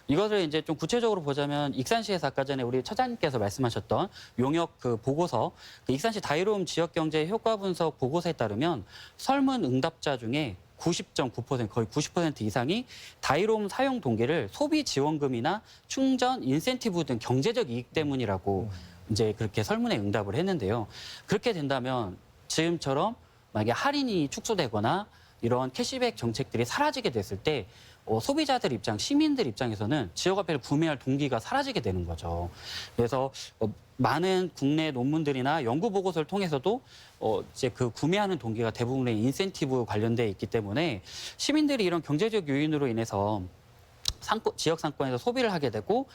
이것을 이제 좀 구체적으로 보자면 익산시에서 아까 전에 우리 처장님께서 말씀하셨던 용역 그 보고서, 그 익산시 다이로움 지역 경제 효과 분석 보고서에 따르면 설문 응답자 중에 90.9% 거의 90% 이상이 다이로움 사용 동기를 소비 지원금이나 충전 인센티브 등 경제적 이익 때문이라고 이제 그렇게 설문에 응답을 했는데요. 그렇게 된다면 지금처럼 만약에 할인이 축소되거나 이런 캐시백 정책들이 사라지게 됐을 때 소비자들 입장, 시민들 입장에서는 지역화폐를 구매할 동기가 사라지게 되는 거죠. 그래서 많은 국내 논문들이나 연구 보고서를 통해서도 이제 그 구매하는 동기가 대부분의 인센티브 관련돼 있기 때문에 시민들이 이런 경제적 요인으로 인해서 지역 상권에서 소비를 하게 되고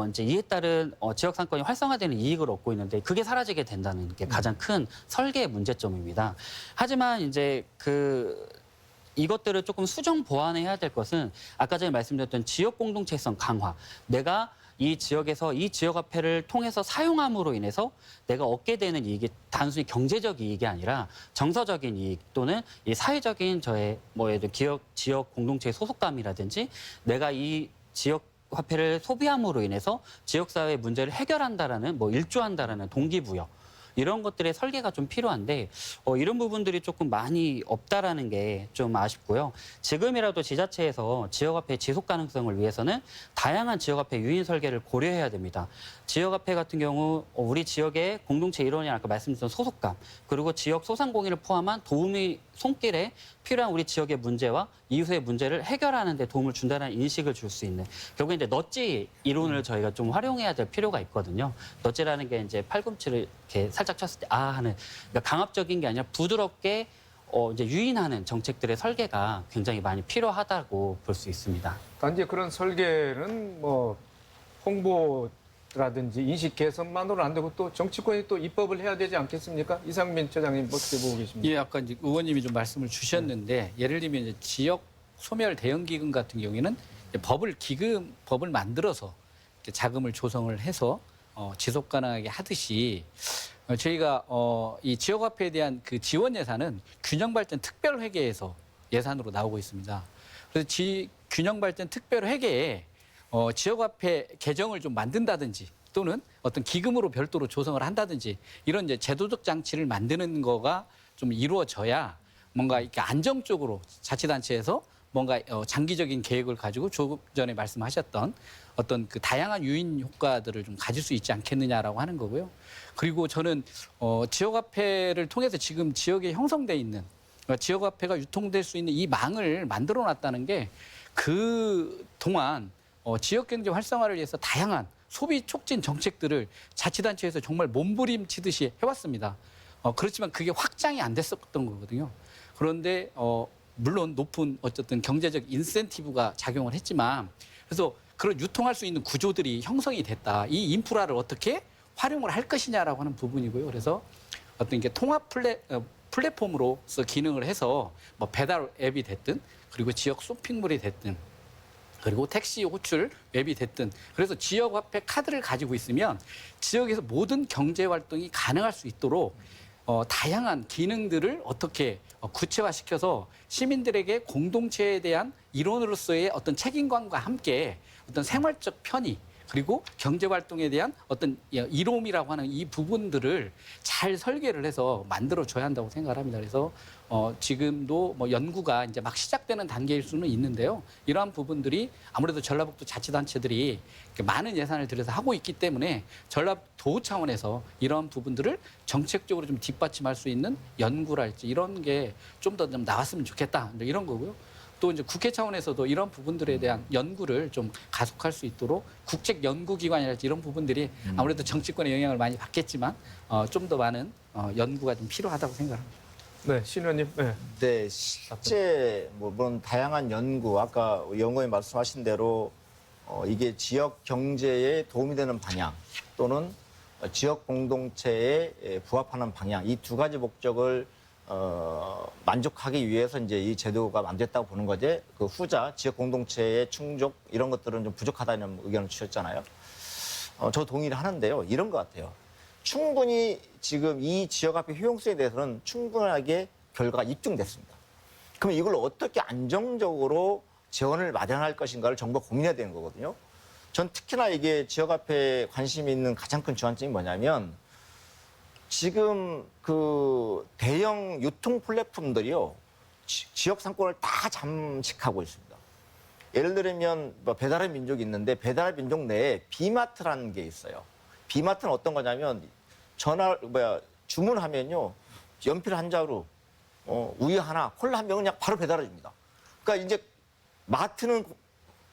이제 이에 따른 지역 상권이 활성화되는 이익을 얻고 있는데 그게 사라지게 된다는 게 가장 큰 설계의 문제점입니다. 하지만 이제 이것들을 조금 수정 보완해야 될 것은 아까 전에 말씀드렸던 지역 공동체성 강화. 내가 이 지역에서 이 지역화폐를 통해서 사용함으로 인해서 내가 얻게 되는 이익이 단순히 경제적 이익이 아니라 정서적인 이익 또는 이 사회적인 저의 예를 들어 지역 공동체의 소속감이라든지 내가 이 지역 화폐를 소비함으로 인해서 지역사회의 문제를 해결한다라는 일조한다라는 동기부여 이런 것들의 설계가 좀 필요한데 이런 부분들이 조금 많이 없다라는 게 좀 아쉽고요. 지금이라도 지자체에서 지역화폐 지속 가능성을 위해서는 다양한 지역화폐 유인 설계를 고려해야 됩니다. 지역화폐 같은 경우 우리 지역의 공동체 일원이 아까 말씀드린 소속감 그리고 지역 소상공인을 포함한 도움이 손길에 필요한 우리 지역의 문제와 이웃의 문제를 해결하는 데 도움을 준다는 인식을 줄 수 있는 결국에 이제 넛지 이론을 저희가 좀 활용해야 될 필요가 있거든요. 넛지라는 게 이제 팔꿈치를 이렇게 살짝 쳤을 때 하는 그러니까 강압적인 게 아니라 부드럽게 이제 유인하는 정책들의 설계가 굉장히 많이 필요하다고 볼 수 있습니다. 단지 그런 설계는 홍보라든지 인식 개선만으로는 안 되고 또 정치권이 또 입법을 해야 되지 않겠습니까? 이상민 처장님 어떻게 보고 계십니까? 예, 아까 이제 의원님이 좀 말씀을 주셨는데 예를 들면 이제 지역 소멸 대응 기금 같은 경우에는 법을 만들어서 자금을 조성을 해서 지속 가능하게 하듯이 저희가 이 지역화폐에 대한 그 지원 예산은 균형발전 특별회계에서 예산으로 나오고 있습니다. 그래서 균형발전 특별회계에 지역화폐 계정을 좀 만든다든지 또는 어떤 기금으로 별도로 조성을 한다든지 이런 이제 제도적 장치를 만드는 거가 좀 이루어져야 뭔가 이렇게 안정적으로 자치단체에서 뭔가 장기적인 계획을 가지고 조금 전에 말씀하셨던 어떤 그 다양한 유인 효과들을 좀 가질 수 있지 않겠느냐라고 하는 거고요. 그리고 저는 지역화폐를 통해서 지금 지역에 형성돼 있는 지역화폐가 유통될 수 있는 이 망을 만들어놨다는 게 그 동안 지역 경제 활성화를 위해서 다양한 소비 촉진 정책들을 자치단체에서 정말 몸부림치듯이 해왔습니다. 그렇지만 그게 확장이 안 됐었던 거거든요. 그런데 물론 높은 어쨌든 경제적 인센티브가 작용을 했지만 그래서 그런 유통할 수 있는 구조들이 형성이 됐다. 이 인프라를 어떻게 활용을 할 것이냐라고 하는 부분이고요. 그래서 어떤 게 통합 플랫폼으로서 기능을 해서 배달 앱이 됐든 그리고 지역 쇼핑몰이 됐든 그리고 택시 호출 앱이 됐든 그래서 지역 화폐 카드를 가지고 있으면 지역에서 모든 경제 활동이 가능할 수 있도록 다양한 기능들을 어떻게 구체화시켜서 시민들에게 공동체에 대한 일원으로서의 어떤 책임감과 함께 어떤 생활적 편의 그리고 경제 활동에 대한 어떤 이로움이라고 하는 이 부분들을 잘 설계를 해서 만들어줘야 한다고 생각을 합니다. 그래서 지금도 연구가 이제 막 시작되는 단계일 수는 있는데요. 이러한 부분들이 아무래도 전라북도 자치단체들이 많은 예산을 들여서 하고 있기 때문에 전라도 차원에서 이러한 부분들을 정책적으로 좀 뒷받침할 수 있는 연구랄지 이런 게 좀 더 좀 나왔으면 좋겠다 이런 거고요. 또 이제 국회 차원에서도 이런 부분들에 대한 연구를 좀 가속할 수 있도록 국책 연구기관이랄지 이런 부분들이 아무래도 정치권의 영향을 많이 받겠지만 좀 더 많은 연구가 좀 필요하다고 생각합니다. 네, 신 의원님. 네. 네, 실제 물론 다양한 연구, 아까 연구원이 말씀하신 대로 이게 지역 경제에 도움이 되는 방향 또는 지역 공동체에 부합하는 방향 이 두 가지 목적을 만족하기 위해서 이제 이 제도가 만들었다고 보는 거지 그 후자 지역 공동체의 충족 이런 것들은 좀 부족하다는 의견을 주셨잖아요. 저 동의를 하는데요. 이런 것 같아요. 충분히 지금 이 지역화폐 효용성에 대해서는 충분하게 결과가 입증됐습니다. 그럼 이걸 어떻게 안정적으로 재원을 마련할 것인가를 정부가 고민해야 되는 거거든요. 전 특히나 이게 지역화폐에 관심이 있는 가장 큰 주안점이 뭐냐면 지금 그 대형 유통 플랫폼들이요. 지역 상권을 다 잠식하고 있습니다. 예를 들면 배달의 민족이 있는데 배달의 민족 내에 비마트라는 게 있어요. 비마트는 어떤 거냐면 주문하면요. 연필 한 자루 우유 하나, 콜라 한 병은 그냥 바로 배달해 줍니다. 그러니까 이제 마트는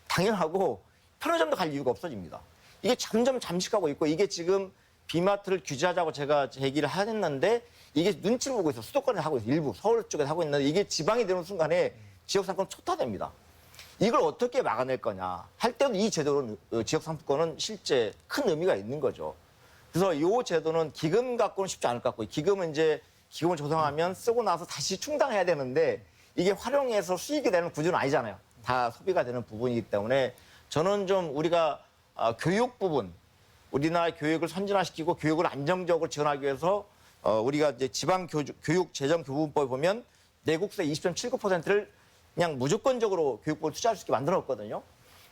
당연하고 편의점도 갈 이유가 없어집니다. 이게 점점 잠식하고 있고 이게 지금 비마트를 규제하자고 제가 제기를 했는데 이게 눈치를 보고 있어. 수도권에 하고 있어. 일부 서울 쪽에 하고 있는데 이게 지방이 되는 순간에 지역 상권 초토화됩니다. 이걸 어떻게 막아낼 거냐 할 때도 이 제도는 지역 상품권은 실제 큰 의미가 있는 거죠. 그래서 이 제도는 기금 갖고는 쉽지 않을 것 같고 기금은 이제 기금을 조성하면 쓰고 나서 다시 충당해야 되는데 이게 활용해서 수익이 되는 구조는 아니잖아요. 다 소비가 되는 부분이기 때문에 저는 좀 우리가 교육 부분 우리나라 교육을 선진화시키고 교육을 안정적으로 지원하기 위해서 우리가 이제 지방 교육 재정 교부금법에 보면 내국세 20.79%를 그냥 무조건적으로 교육부를 투자할 수 있게 만들었거든요.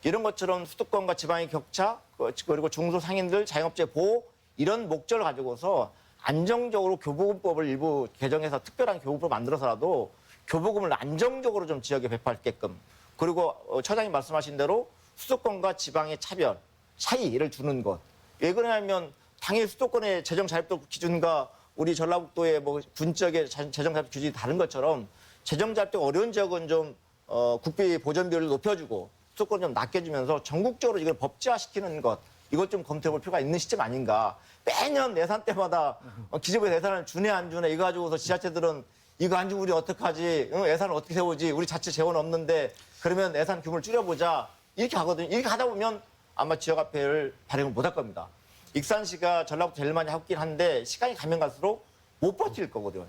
이런 것처럼 수도권과 지방의 격차 그리고 중소상인들 자영업자 보호 이런 목적을 가지고서 안정적으로 교부금법을 일부 개정해서 특별한 교부금을 만들어서라도 교부금을 안정적으로 좀 지역에 배포할게끔 그리고 처장님 말씀하신 대로 수도권과 지방의 차별 차이를 주는 것. 왜 그러냐면 당연히 수도권의 재정 자립도 기준과 우리 전라북도의 뭐 군 지역의 재정 자립 기준이 다른 것처럼 재정 자립도 어려운 지역은 좀 국비 보전 비율을 높여주고 수도권 좀 낮게 주면서 전국적으로 이걸 법제화시키는 것 이것 좀 검토해볼 필요가 있는 시점 아닌가. 매년 예산 때마다 기재부의 예산을 주네 안 주네 이거 가지고서 지자체들은 이거 안 주면 우리 어떡하지? 예산을 어떻게 세우지? 우리 자체 재원 없는데 그러면 예산 규모를 줄여보자. 이렇게 하거든요. 이렇게 하다 보면 아마 지역화폐를 발행을 못 할 겁니다. 익산시가 전라북도 제일 많이 하긴 한데 시간이 가면 갈수록 못 버틸 거거든요.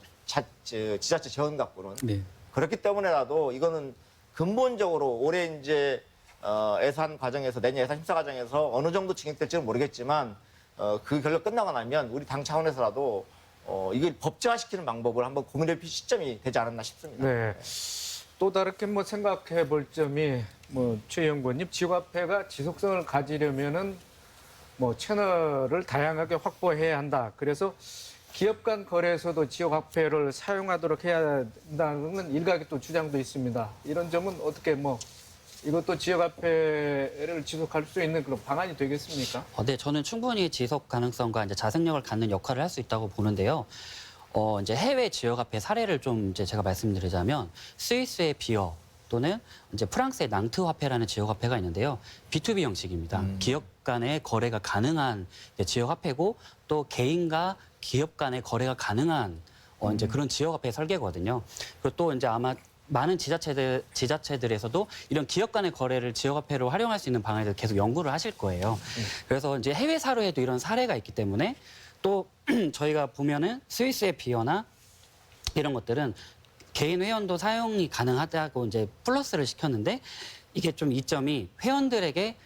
지자체 재원 갖고는. 네. 그렇기 때문에라도 이거는 근본적으로 올해 이제 예산 과정에서 내년 예산 심사 과정에서 어느 정도 진행될지는 모르겠지만 그 결과 끝나고 나면 우리 당 차원에서라도 이걸 법제화시키는 방법을 한번 고민해 볼 시점이 되지 않았나 싶습니다. 네. 또 다르게 뭐 생각해 볼 점이 최 연구원님 지역화폐가 지속성을 가지려면은 뭐 채널을 다양하게 확보해야 한다. 그래서 기업 간 거래에서도 지역화폐를 사용하도록 해야 한다는 일각의 또 주장도 있습니다. 이런 점은 어떻게 이것도 지역화폐를 지속할 수 있는 그런 방안이 되겠습니까? 네, 저는 충분히 지속 가능성과 이제 자생력을 갖는 역할을 할 수 있다고 보는데요. 이제 해외 지역화폐 사례를 좀 이제 제가 말씀드리자면 스위스의 비어 또는 이제 프랑스의 낭트 화폐라는 지역화폐가 있는데요. B2B 형식입니다. 기업 간의 거래가 가능한 지역화폐고 또 개인과 기업 간의 거래가 가능한 이제 그런 지역화폐 설계거든요. 그리고 또 이제 아마 많은 지자체들에서도 이런 기업 간의 거래를 지역화폐로 활용할 수 있는 방안에 대해서 계속 연구를 하실 거예요. 그래서 이제 해외 사례에도 이런 사례가 있기 때문에 또 저희가 보면은 스위스의 비어나 이런 것들은 개인 회원도 사용이 가능하다고 이제 플러스를 시켰는데 이게 좀 이점이 회원들에게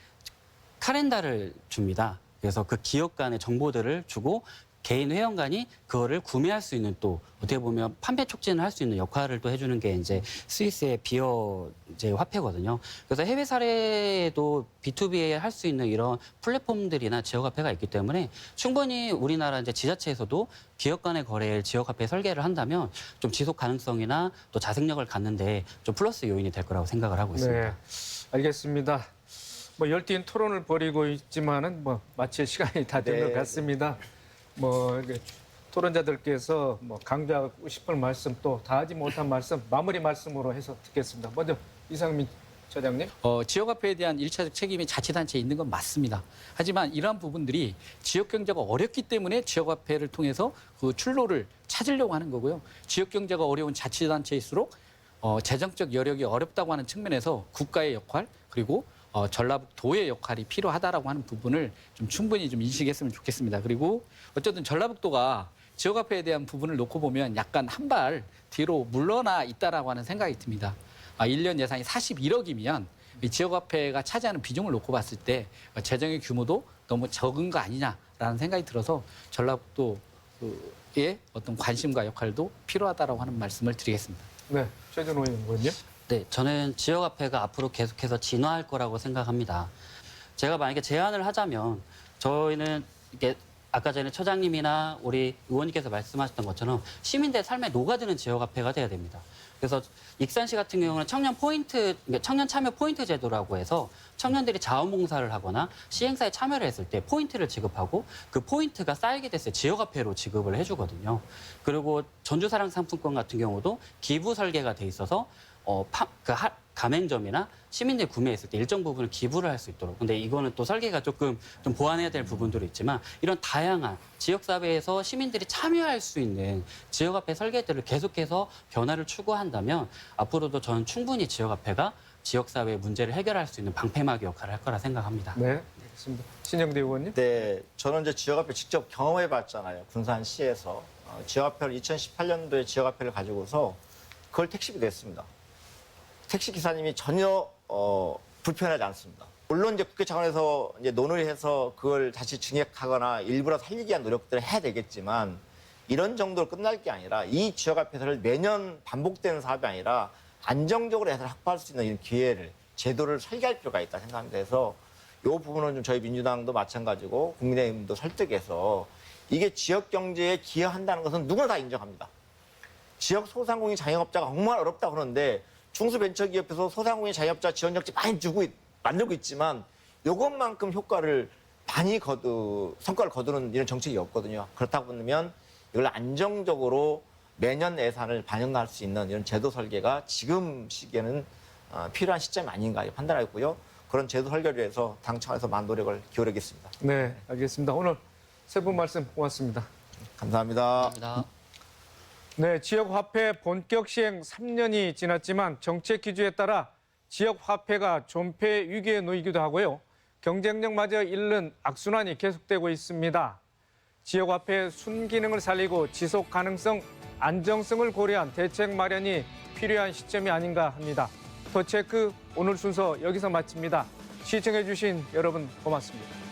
카렌다를 줍니다. 그래서 그 기업 간의 정보들을 주고 개인 회원간이 그거를 구매할 수 있는 또 어떻게 보면 판매 촉진을 할 수 있는 역할을 또 해주는 게 이제 스위스의 비어 이제 화폐거든요. 그래서 해외 사례에도 B2B에 할 수 있는 이런 플랫폼들이나 지역화폐가 있기 때문에 충분히 우리나라 이제 지자체에서도 기업 간의 거래를 지역화폐 설계를 한다면 좀 지속 가능성이나 또 자생력을 갖는데 좀 플러스 요인이 될 거라고 생각을 하고 있습니다. 네, 알겠습니다. 열띤 토론을 벌이고 있지만은 마칠 시간이 다 된 것 같습니다. 토론자들께서 강조하고 싶은 말씀 또 다 하지 못한 말씀 마무리 말씀으로 해서 듣겠습니다. 먼저 이상민 처장님. 지역화폐에 대한 일차적 책임이 자치단체에 있는 건 맞습니다. 하지만 이러한 부분들이 지역 경제가 어렵기 때문에 지역화폐를 통해서 그 출로를 찾으려고 하는 거고요. 지역 경제가 어려운 자치단체일수록 재정적 여력이 어렵다고 하는 측면에서 국가의 역할 그리고 전라북도의 역할이 필요하다라고 하는 부분을 좀 충분히 좀 인식했으면 좋겠습니다. 그리고 어쨌든 전라북도가 지역화폐에 대한 부분을 놓고 보면 약간 한 발 뒤로 물러나 있다라고 하는 생각이 듭니다. 1년 예산이 41억이면 이 지역화폐가 차지하는 비중을 놓고 봤을 때 재정의 규모도 너무 적은 거 아니냐라는 생각이 들어서 전라북도의 어떤 관심과 역할도 필요하다라고 하는 말씀을 드리겠습니다. 네, 최준호 의원님. 네, 저는 지역화폐가 앞으로 계속해서 진화할 거라고 생각합니다. 제가 만약에 제안을 하자면 저희는 이게 아까 전에 처장님이나 우리 의원님께서 말씀하셨던 것처럼 시민들의 삶에 녹아드는 지역화폐가 돼야 됩니다. 그래서 익산시 같은 경우는 청년 참여 포인트 제도라고 해서 청년들이 자원봉사를 하거나 시행사에 참여를 했을 때 포인트를 지급하고 그 포인트가 쌓이게 됐을 때 지역화폐로 지급을 해주거든요. 그리고 전주사랑 상품권 같은 경우도 기부 설계가 돼 있어서 가맹점이나 시민들이 구매했을 때 일정 부분을 기부를 할 수 있도록. 근데 이거는 또 설계가 조금 좀 보완해야 될 부분들이 있지만 이런 다양한 지역사회에서 시민들이 참여할 수 있는 지역화폐 설계들을 계속해서 변화를 추구한다면 앞으로도 저는 충분히 지역화폐가 지역사회의 문제를 해결할 수 있는 방패막이 역할을 할 거라 생각합니다. 네, 알겠습니다. 신영대 의원님. 네, 저는 이제 지역화폐 직접 경험해 봤잖아요. 군산시에서. 지역화폐를 2018년도에 지역화폐를 가지고서 그걸 택시비 냈습니다. 택시 기사님이 전혀 불편하지 않습니다. 물론 이제 국회 차원에서 이제 논의를 해서 그걸 다시 증액하거나 일부러 살리기 위한 노력들을 해야 되겠지만 이런 정도로 끝날 게 아니라 이 지역화폐를 매년 반복되는 사업이 아니라 안정적으로 해서 확보할 수 있는 이런 기회를 제도를 설계할 필요가 있다 생각합니다. 그래서 이 부분은 좀 저희 민주당도 마찬가지고 국민의힘도 설득해서 이게 지역 경제에 기여한다는 것은 누구나 다 인정합니다. 지역 소상공인 자영업자가 정말 어렵다고 그러는데 중소벤처기업에서 소상공인 자영업자 지원정책 많이 만들고 있지만 이것만큼 효과를 많이 성과를 거두는 이런 정책이 없거든요. 그렇다 보면 이걸 안정적으로 매년 예산을 반영할 수 있는 이런 제도 설계가 지금 시기에는 필요한 시점이 아닌가 판단하고요. 그런 제도 설계를 위해서 당 차원에서 많은 노력을 기울이겠습니다. 네, 알겠습니다. 오늘 세 분 말씀 고맙습니다. 감사합니다. 감사합니다. 네, 지역화폐 본격 시행 3년이 지났지만 정책 기조에 따라 지역화폐가 존폐 위기에 놓이기도 하고요. 경쟁력마저 잃는 악순환이 계속되고 있습니다. 지역화폐의 순기능을 살리고 지속 가능성, 안정성을 고려한 대책 마련이 필요한 시점이 아닌가 합니다. 더 체크 오늘 순서 여기서 마칩니다. 시청해주신 여러분 고맙습니다.